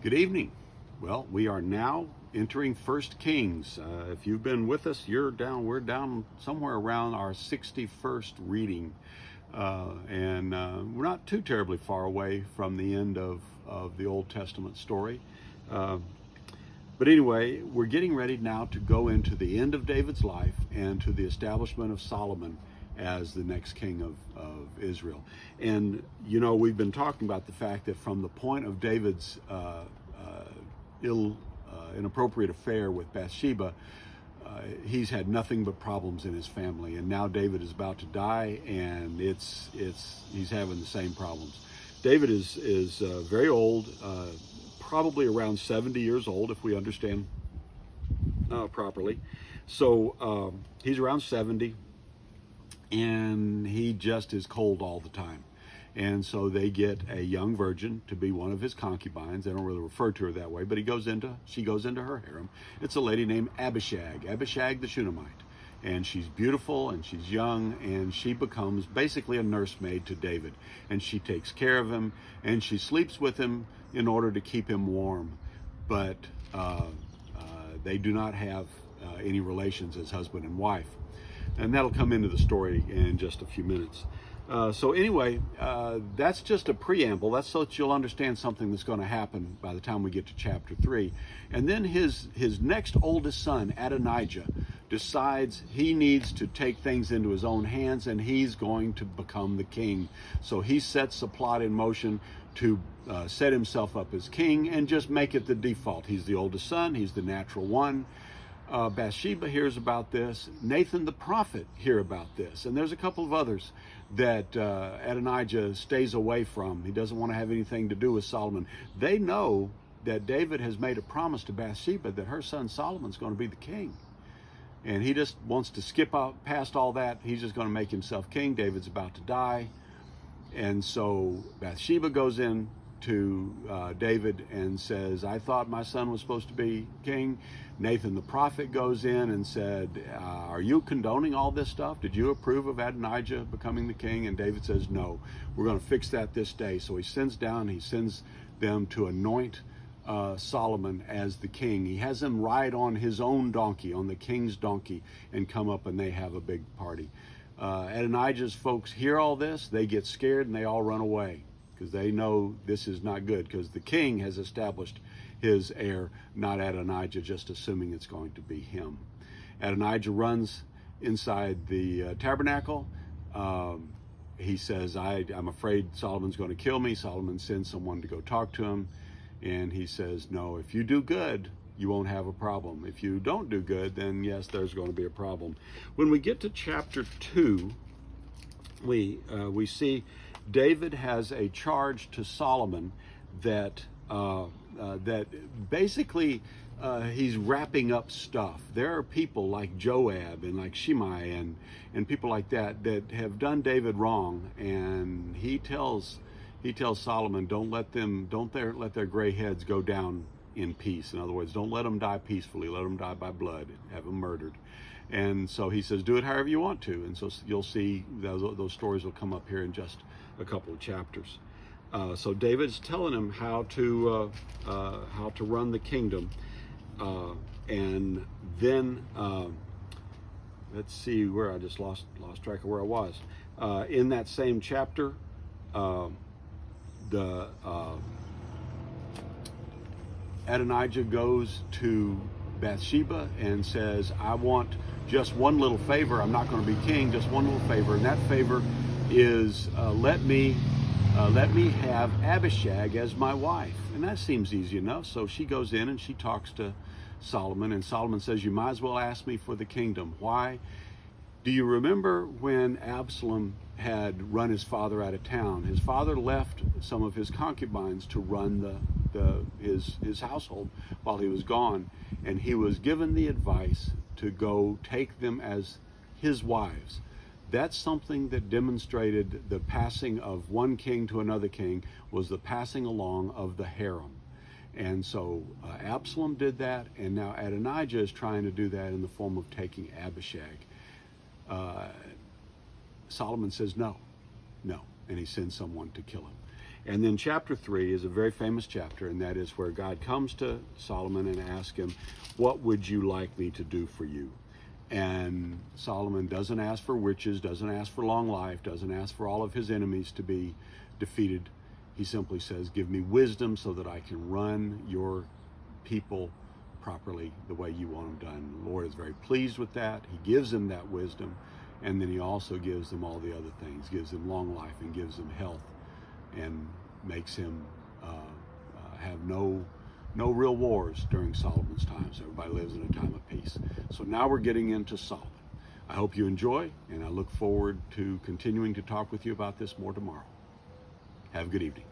Good evening. Well, we are now entering First Kings. If you've been with us, we're down somewhere around our 61st reading. And we're not too terribly far away from the end of the Old Testament story. But anyway, we're getting ready now to go into the end of David's life and to the establishment of Solomon as the next king of Israel. And, you know, we've been talking about the fact that from the point of David's inappropriate affair with Bathsheba, he's had nothing but problems in his family. And now David is about to die, and he's having the same problems. David is very old, probably around 70 years old, if we understand properly. So he's around 70. And he just is cold all the time. And so they get a young virgin to be one of his concubines. They don't really refer to her that way, but she goes into her harem. It's a lady named Abishag the Shunammite. And she's beautiful and she's young, and she becomes basically a nursemaid to David. And she takes care of him and she sleeps with him in order to keep him warm. But they do not have any relations as husband and wife. And that'll come into the story in just a few minutes. So anyway, that's just a preamble. That's so that you'll understand something that's going to happen by the time we get to chapter 3. And then his next oldest son, Adonijah, decides he needs to take things into his own hands, and he's going to become the king. So he sets a plot in motion to set himself up as king and just make it the default. He's the oldest son. He's the natural one. Bathsheba hears about this. Nathan the prophet hears about this. And there's a couple of others that Adonijah stays away from. He doesn't want to have anything to do with Solomon. They know that David has made a promise to Bathsheba that her son Solomon's going to be the king. And he just wants to skip out past all that. He's just going to make himself king. David's about to die. And so Bathsheba goes in to David and says, I thought my son was supposed to be king. Nathan the prophet goes in and said, are you condoning all this stuff? Did you approve of Adonijah becoming the king? And David says, no, we're going to fix that this day. So he sends them to anoint Solomon as the king. He has him ride on his own donkey, on the king's donkey, and come up and they have a big party. Adonijah's folks hear all this, they get scared and they all run away, because they know this is not good, because the king has established his heir, not Adonijah, just assuming it's going to be him. Adonijah runs inside the tabernacle. He says, I'm afraid Solomon's going to kill me. Solomon sends someone to go talk to him. And he says, no, if you do good, you won't have a problem. If you don't do good, then yes, there's going to be a problem. When we get to chapter 2, we see David has a charge to Solomon that basically he's wrapping up stuff. There are people like Joab and like Shimei and people like that have done David wrong, and he tells Solomon, don't let their gray heads go down in peace. In other words, don't let them die peacefully. Let them die by blood. Have them murdered. And so he says, do it however you want to. And so you'll see those stories will come up here in just a couple of chapters. So David's telling him how to run the kingdom, and then let's see where I just lost track of where I was. In that same chapter, Adonijah goes to Bathsheba and says, I want just one little favor. I'm not going to be king, just one little favor. And that favor is let me have Abishag as my wife. And that seems easy enough. So she goes in and she talks to Solomon, and Solomon says, you might as well ask me for the kingdom. Why? Do you remember when Absalom had run his father out of town? His father left some of his concubines to run his household while he was gone, and he was given the advice to go take them as his wives. That's something that demonstrated the passing of one king to another king, was the passing along of the harem. And so Absalom did that, and now Adonijah is trying to do that in the form of taking Abishag. Solomon says no, and he sends someone to kill him. And then chapter 3 is a very famous chapter, and that is where God comes to Solomon and asks him, what would you like me to do for you? And Solomon doesn't ask for riches, doesn't ask for long life, doesn't ask for all of his enemies to be defeated. He simply says, give me wisdom so that I can run your people properly the way you want them done. The Lord is very pleased with that. He gives him that wisdom, and then he also gives them all the other things, gives him long life and gives him health, and makes him have no real wars during Solomon's time. So everybody lives in a time of peace. So now we're getting into Solomon. I hope you enjoy, and I look forward to continuing to talk with you about this more tomorrow. Have a good evening.